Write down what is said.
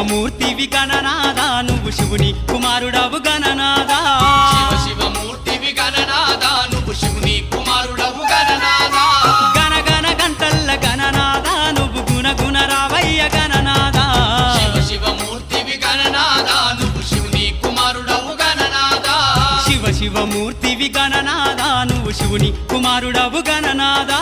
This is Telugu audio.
శివమూర్తివి గణనాదా నువ్వు శివుని కుమారుడవు గణనాదా శివమూర్తివి గణనాదా నువ్వు శివుని కుమారుడవు గణనాదా గణ గణ గంటల్ల గణనాదా నువ్వు గుణ గుణ రావయ్య గణనాదా శివమూర్తివి గణనాదా నువ్వు శివుని కుమారుడవు గణనాదా శివమూర్తివి గణనాదా నువ్వు శివుని కుమారుడవు గణనాదా